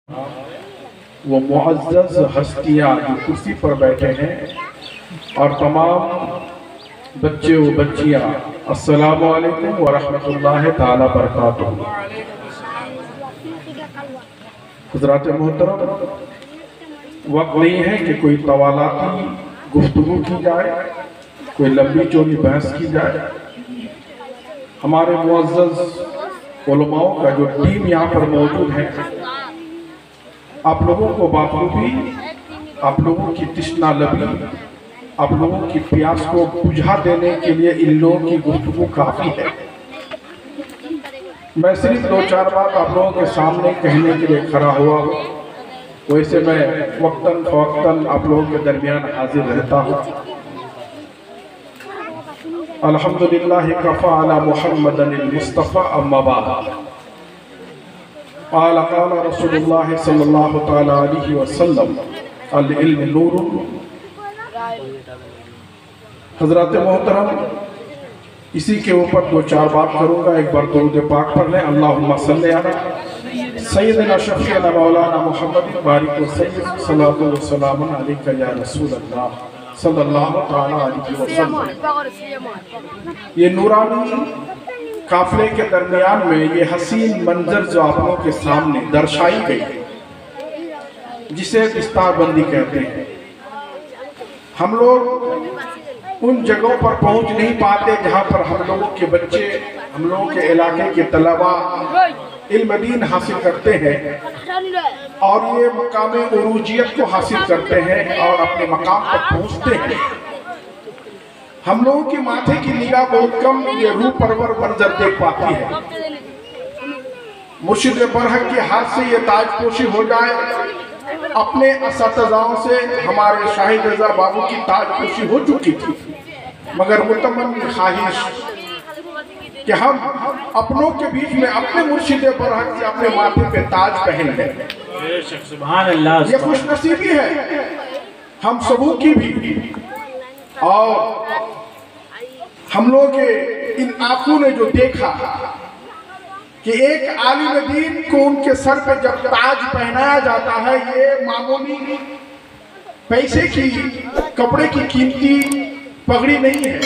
وہ معزز ہستیاں جو کرسی پر بیٹھے ہیں اور تمام بچے و بچیاں، السلام علیکم ورحمۃ اللہ تعالی وبرکاتہ۔ حضرات محترم، وقت نہیں ہے کہ کوئی طوالاتی گفتگو کی جائے، کوئی لمبی چوڑی بحث کی جائے۔ ہمارے معزز علماء کا جو ٹیم یہاں پر موجود ہے، آپ لوگوں کو بخوبی آپ لوگوں کی تشنا لبی، آپ لوگوں کی پیاس کو بجھا دینے کے لیے ان لوگوں کی گفتگو کافی ہے۔ میں صرف دو چار بات آپ لوگوں کے سامنے کہنے کے لیے کھڑا ہوا ہوں، ویسے میں وقتاً فوقتاً آپ لوگوں کے درمیان حاضر رہتا ہوں۔ الحمدللہ کفی علی محمد المصطفى اما بعد۔ قال رسول اللہ صلی اللہ تعالی علیہ وسلم العلم نور۔ حضرات محترم، اسی کے اوپر دو چار بات کروں گا۔ ایک بار درود پاک پڑھ لیں، اللہم صلی علی سیدنا شفیعنا مولانا محمد بارک و سید صلاۃ و سلام علیک یا رسول اللہ صلی اللہ تعالی علیہ وسلم۔ یہ نورانی قافلے کے درمیان میں یہ حسین منظر جو آپ لوگوں کے سامنے درشائی گئی، جسے دستار بندی کہتے ہیں، ہم لوگ ان جگہوں پر پہنچ نہیں پاتے جہاں پر ہم لوگوں کے بچے، ہم لوگوں کے علاقے کے طلبہ علم دین حاصل کرتے ہیں اور یہ مقام عروجیت کو حاصل کرتے ہیں اور اپنے مقام تک پہنچتے ہیں۔ ہم لوگوں کی ماتھے کی نگاہ بہت کم یہ روح پرور منظر دیکھ پاتی ہے۔ مرشد برحق کے ہاتھ سے یہ تاج پوشی ہو جائے، اپنے اساتذاؤں سے ہمارے شاہد رضا بابو کی تاج پوشی ہو چکی تھی، مگر متمنی خواہش کہ ہم اپنوں کے بیچ میں اپنے مرشد برحق سے اپنے ماتھے پہ تاج پہن لیں۔ سبحان اللہ، یہ خوش نصیبی ہے ہم سبوں کی بھی، اور ہم لوگ ان آنکھوں نے جو دیکھا کہ ایک عالم دین کو ان کے سر پہ جب تاج پہنایا جاتا ہے، یہ معمولی پیسے کی، کپڑے کی قیمتی پگڑی نہیں ہے۔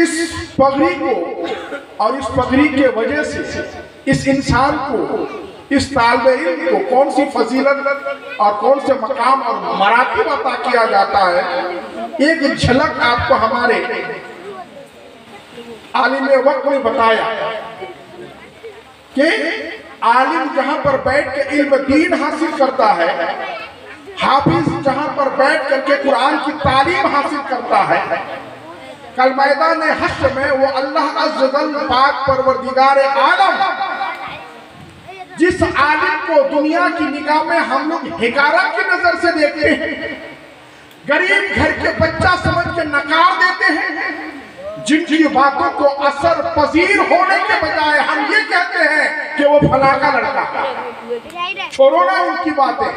اس پگڑی کو اور اس پگڑی کے وجہ سے اس انسان کو، اس طالب علم کو کون سی فضیلت اور کون سے مقام اور مراتب عطا کیا جاتا ہے، ایک جھلک آپ کو ہمارے عالم وقت نے بتایا کہ عالم جہاں پر بیٹھ کے علم دین حاصل کرتا ہے، حافظ جہاں پر بیٹھ کر کے قرآن کی تعلیم حاصل کرتا ہے، کل میدان حشر میں وہ اللہ عز و جل پاک پروردگار عالم جس عالم کو دنیا کی نگاہ میں ہم لوگ حقارت کی نظر سے دیکھتے ہیں، غریب گھر کے بچہ سمجھ کے نکار دیتے ہیں، جن کی باتوں کو اثر پذیر ہونے کے بجائے ہم یہ کہتے ہیں کہ وہ فلاں کا لڑکا، چھوڑو نا ان کی باتیں۔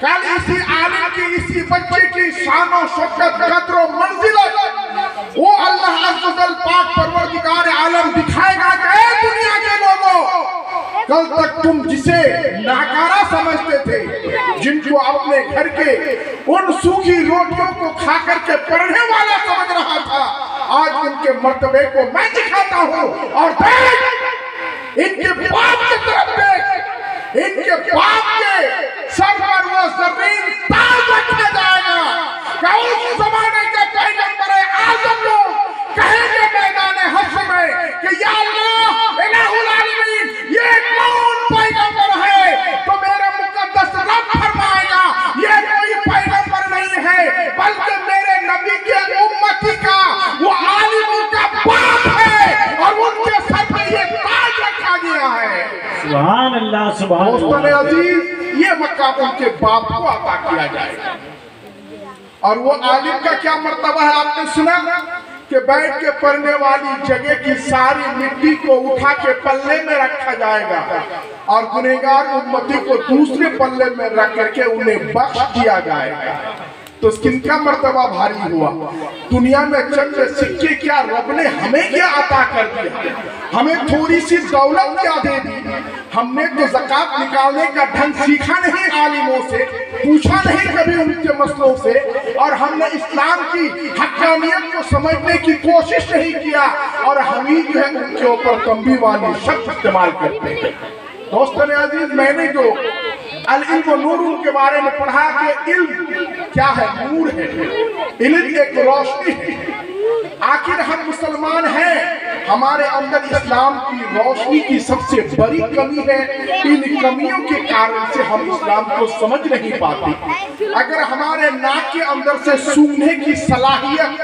کل اسی عالم کی، اسی بچے کی شان و شوکت، قدر و منزلت وہ اللہ عز و جل پاک پروردگار عالم دکھائے گا کہ اے دنیا کے لوگوں، کل تک تم جسے ناکارہ سمجھتے تھے، جن کو اپنے گھر کے ان سوکھی روٹیوں کو کھا کر کے پڑھنے والا سمجھ رہا تھا، آج ان کے مرتبے کو میں دکھاتا ہوں۔ اور دیکھ، ان کے باپ کی طرف دیکھ، ان کے باپ کے سر پر وہ زمین تاج رکھا جائے گا کہ اس زمانے کے پیغمبر اعظم لوگ کہیں گے میدان حشر میں کہ یا اللہ الہ العالمین، یہ کون پیغمبر ہے؟ تو میرا مقدس رب فرمائے گا یہ کوئی پیغمبر نہیں ہے، بلکہ میرے نبی کے امتی کا وہ عالموں کا باپ ہے، اور ان کے سر پہ یہ تاج رکھا گیا ہے۔ سبحان اللہ، سبحان اللہ۔ دوستان عزیز، یہ مقام ان کے باپ کو عطا کیا جائے گا۔ اور وہ عالم کا کیا مرتبہ ہے آپ نے سنا کہ بیٹھ کے پڑھنے والی جگہ کی ساری مٹی کو اٹھا کے پلے میں رکھا جائے گا اور گنہگار امتی کو دوسرے پلے میں رکھ کر کے انہیں بخش دیا جائے گا۔ تو کن کا مرتبہ بھاری ہوا؟ دنیا میں چند سکے کیا رب نے ہمیں کیا عطا کر دیا، ہمیں تھوڑی سی دولت کیا دے دی، ہم نے تو زکات نکالنے کا ڈھنگ سیکھا نہیں عالموں سے، پوچھا نہیں کبھی ان کے مسئلوں سے، اور ہم نے اسلام کی حقانیت کو سمجھنے کی کوشش نہیں کیا، اور ہم ہی جو ہے ان کے اوپر تنبیہ والی شبد استعمال کرتے ہیں۔ دوستان عزیز، میں نے جو العلم نور کے بارے میں پڑھا کہ علم کیا ہے؟ نور ہے، علم ایک روشنی ہے۔ آخر ہم مسلمان ہیں، ہمارے اندر اسلام کی روشنی کی سب سے بڑی کمی ہے۔ ان کمیوں کے کارن سے ہم اسلام کو سمجھ نہیں پاتے۔ اگر ہمارے ناک کے اندر سے سونگھنے کی صلاحیت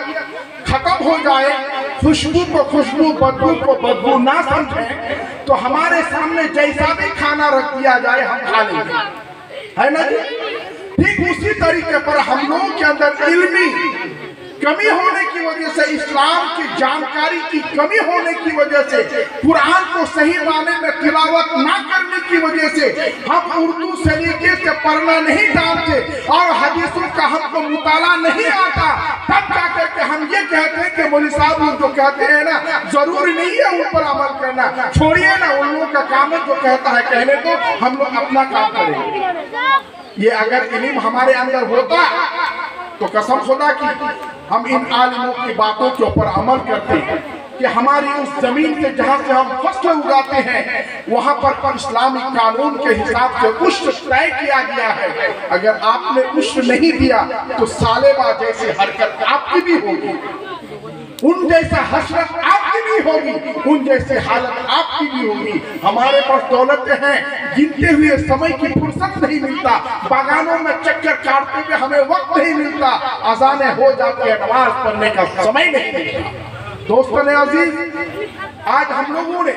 ختم ہو جائے، خوشبو کو خوشبو، بدبو کو بدبو نہ سمجھیں، تو ہمارے سامنے جیسا بھی کھانا رکھ دیا جائے ہم کھا لیں گے، ہے نا جی؟ ٹھیک اسی طریقے پر ہم لوگوں کے اندر علمی کمی ہونے کی وجہ سے، اسلام کی جانکاری کی کمی ہونے کی وجہ سے، قرآن کو صحیح معنی میں تلاوت نہ کرنے کی وجہ سے، ہم اردو سلیقے سے پڑھنا نہیں جانتے اور حدیثوں کا ہم کو مطالعہ نہیں آتا، تب جا کر کے ہم یہ کہتے ہیں کہ مولوی صاحب لوگ جو کہتے ہیں نا، ضروری نہیں ہے ان پر عمل کرنا، چھوڑیے نا، ان لوگوں کا کام ہے جو کہتا ہے کہنے کو، ہم لوگ اپنا کام کریں۔ یہ اگر علم ہمارے اندر ہوتا تو قسم خدا کی ہم ان عالموں کی باتوں کے اوپر عمل کرتے ہیں کہ ہماری اس زمین سے جہاں سے ہم فصل اگاتے ہیں وہاں پر اسلامی قانون کے حساب سے عشر طے کیا گیا ہے۔ اگر آپ نے عشر نہیں دیا تو سالبہ جیسے حرکت آپ کی بھی ہوگی، ان جیسا حسرت آپ کی بھی ہوگی، ان جیسے حالت آپ کی بھی ہوگی۔ ہمارے پاس دولت ہیں، گنتے ہوئے سمے کی فرصت نہیں ملتا، باغانوں میں چکر کاٹتے ہوئے ہمیں وقت نہیں ملتا، اذانیں ہو جاتی ہے، نماز پڑھنے کا سمے نہیں ملتا۔ دوستان عزیز، آج ہم لوگوں نے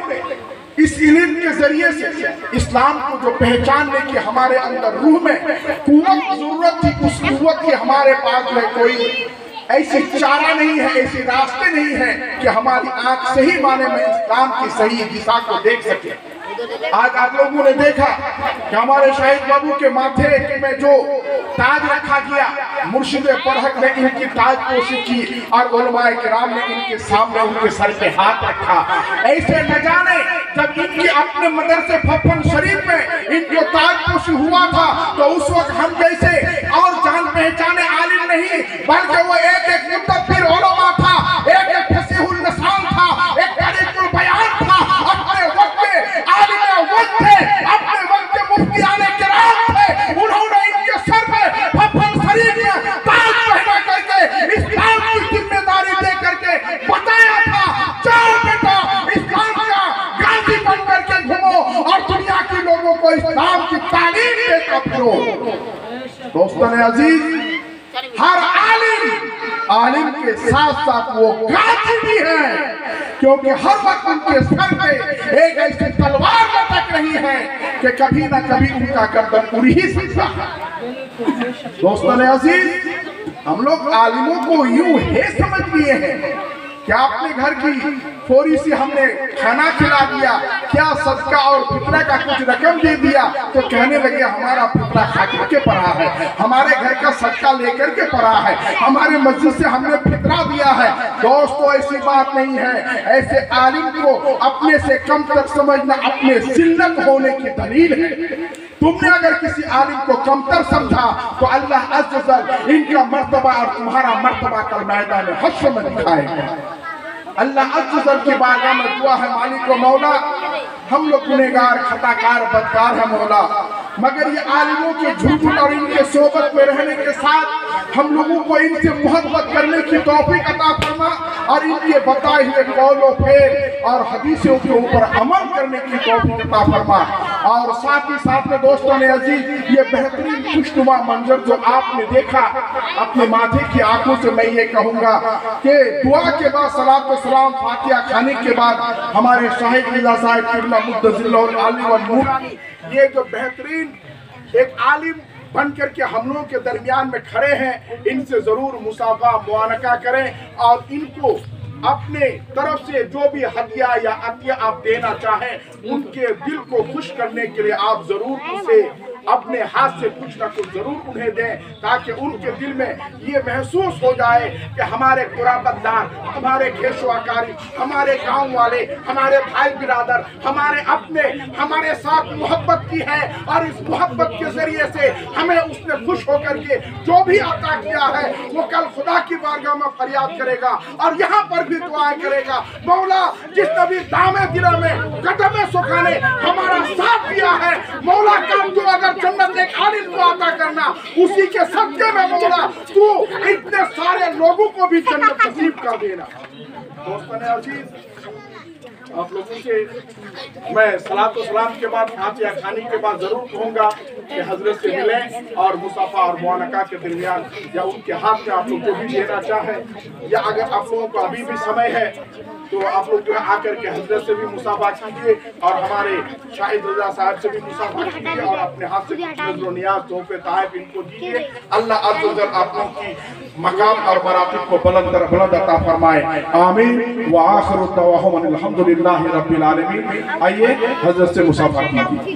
اس علم کے ذریعے سے اسلام کو جو پہچاننے کی ہمارے اندر روح میں قوت ضرورت تھی، اس قوت کی ہمارے پاس میں کوئی ایسی چارہ نہیں ہے، ایسی راستے نہیں ہیں کہ ہماری آنکھ صحیح معنی میں اسلام کی صحیح دشا کو دیکھ سکے۔ آج آپ لوگوں نے دیکھا کہ ہمارے شاہد بابو کے ماتھے میں جو تاج رکھا گیا، مرشد پرہق نے ان کی تاج پوشی کی اور علماء کرام نے ان کے سامنے ان کے سر پہ ہاتھ رکھا۔ ایسے نہ جانے جب ان کی اپنے مدرسے پھپھن شریف میں ان کو تاج پوشی ہوا تھا تو اس وقت ہم جیسے اور جان پہچانے عالم نہیں، بلکہ وہ ایک مدبر علماء تھا، ایک فصیح اللسان تھا، ایک طریق البیان تھا، اپنے وقت میں عالم وقت تھے، اپنے وقت میں مفتیان کرام تھے۔ انہوں نے ان کے سر پہ پھپھن شریف میں تاج پہنا کر کے اسلام کی ذمہ داری دے کر کے بتایا تھا، جاؤ بیٹا اسلام کا غازی بن کر کے گھومو اور دنیا کے لوگوں کو اسلام کی تعلیم دے کر پھرو۔ دوستان عزیز، ہر عالم کے ساتھ ساتھ وہ غازی بھی ہیں، کیونکہ ہر وقت ان کے سر پہ ایک ایسی تلوار لٹک رہی ہے کہ کبھی نہ کبھی ان کا گردن اڑ ہی سکتا ہے۔ دوستان عزیز، ہم لوگ عالموں کو یوں ہے سمجھ لیے ہیں کہ اپنے گھر کی فوری سی ہم نے کھانا کھلا دیا، کیا صدقہ اور فطرہ کا کچھ رقم دے دیا تو کہنے لگے ہمارا فطرہ کھا کر کے پڑا ہے، ہمارے گھر کا صدقہ لے کر کے پڑا ہے، ہمارے مسجد سے ہم نے فطرہ دیا ہے۔ دوستو، ایسی بات نہیں ہے۔ ایسے عالم کو اپنے سے کم تر سمجھنا اپنے ذلت ہونے کی دلیل ہے۔ تم نے اگر کسی عالم کو کمتر سمجھا تو اللہ عز و جل ان کا مرتبہ اور تمہارا مرتبہ کل میدان حشر میں دکھائے گا۔ اللہ عز و جل کی بارگاہ میں دعا ہے، مالک و مولا، ہم لوگ گنہگار، خطاکار، بدکار ہیں مولا، مگر یہ عالموں کے جھوٹ اور ان کے صحبت میں رہنے کے ساتھ ہم لوگوں کو ان سے محبت کرنے کی توفیق عطا فرما اور ان کے بتائے ہوئے قول و فعل اور حدیثوں کے اوپر عمل کرنے کی توفیق عطا فرما۔ اور ساتھ ہی ساتھ میں دوستان عزیز، یہ بہترین خوشنما منظر جو آپ نے دیکھا، اپنے ماتھے کی آنکھوں سے میں یہ کہوں گا کہ دعا کے بعد صلاۃ و سلام فاتحہ کھانے کے بعد ہمارے شاہد رضا صاحب قبلہ مدظل العالی والنور، یہ جو بہترین ایک عالم بن کر کے ہم لوگوں کے درمیان میں کھڑے ہیں، ان سے ضرور مصافحہ معانقہ کریں اور ان کو اپنے طرف سے جو بھی ہدیہ یا عطیہ آپ دینا چاہیں ان کے دل کو خوش کرنے کے لیے آپ ضرور اسے اپنے ہاتھ سے کچھ نہ کچھ ضرور انہیں دیں تاکہ ان کے دل میں یہ محسوس ہو جائے کہ ہمارے قرابت دار، ہمارے کھیش و اکاری، ہمارے گاؤں والے، ہمارے بھائی برادر، ہمارے اپنے ہمارے ساتھ محبت کی ہے، اور اس محبت کے ذریعے سے ہمیں اس نے خوش ہو کر کے جو بھی عطا کیا ہے وہ کل خدا کی بارگاہ میں فریاد کرے گا اور یہاں پر بھی دعائیں کرے گا، مولا جس نے بھی دامے دلوں میں قدم سکھانے ہمارا ساتھ دیا ہے، مولا کل تو اگر جنت ایک عالم کو عطا کرنا، اسی کے صدقے میں مولا تو اتنے سارے لوگوں کو بھی جنت نصیب کر دینا۔ دوستان عزیز، آپ لوگوں سے میں صلاۃ و سلام کے بعد فاتحہ کھانے کے بعد ضرور کہوں گا کہ حضرت سے ملیں اور مصافحہ اور معانقہ کے درمیان یا ان کے ہاتھ میں آپ لوگ جو بھی دینا چاہیں، یا اگر آپ لوگوں کو ابھی بھی سمے ہے تو آپ لوگ جو ہے آ کر کے حضرت سے بھی مصافحہ کیجیے اور ہمارے شاہد رضا صاحب سے بھی مصافحہ کیجیے اور اپنے ہاتھ سے کچھ نظر و نیاز تحفے تحائف ان کو دیجیے۔ اللہ عز و جل آپ لوگوں کی مقام اور مراتب کو بلند عطا فرمائے، آمین۔ وآخر دعواہم ان الحمدللہ رب العالمین۔ آئیے حضرت سے مصافحہ کیجیے۔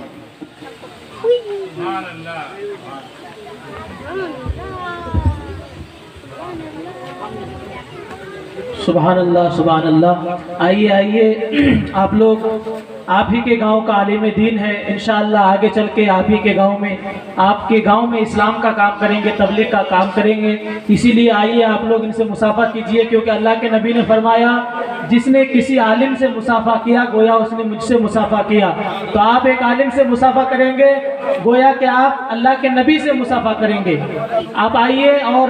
سبحان اللہ سبحان اللہ۔ آئیے آئیے، آپ لوگ آپ ہی کے گاؤں کا عالم دین ہے، انشاءاللہ آگے چل کے آپ ہی کے گاؤں میں، آپ کے گاؤں میں اسلام کا کام کریں گے، تبلیغ کا کام کریں گے، اسی لیے آئیے آپ لوگ ان سے مصافحہ کیجئے، کیونکہ اللہ کے نبی نے فرمایا جس نے کسی عالم سے مصافحہ کیا گویا اس نے مجھ سے مصافحہ کیا، تو آپ ایک عالم سے مصافحہ کریں گے گویا کہ آپ اللہ کے نبی سے مصافحہ کریں گے۔ آپ آئیے اور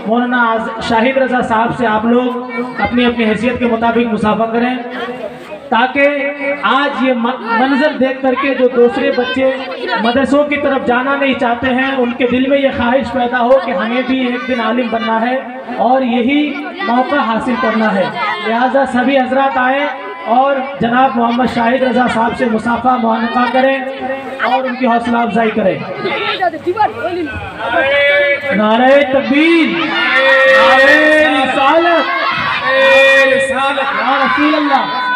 مولانا شاہد رضا صاحب سے آپ لوگ اپنی اپنی حیثیت کے مطابق مصافحہ کریں، تاکہ آج یہ منظر دیکھ کر کے جو دوسرے بچے مدرسوں کی طرف جانا نہیں چاہتے ہیں ان کے دل میں یہ خواہش پیدا ہو کہ ہمیں بھی ایک دن عالم بننا ہے اور یہی موقع حاصل کرنا ہے۔ لہٰذا سبھی حضرات آئیں اور جناب محمد شاہد رضا صاحب سے مصافحہ معانقہ کریں اور ان کی حوصلہ افزائی کریں۔ نعرہ تکبیر، نعرہ رسالت، یا رسول اللہ۔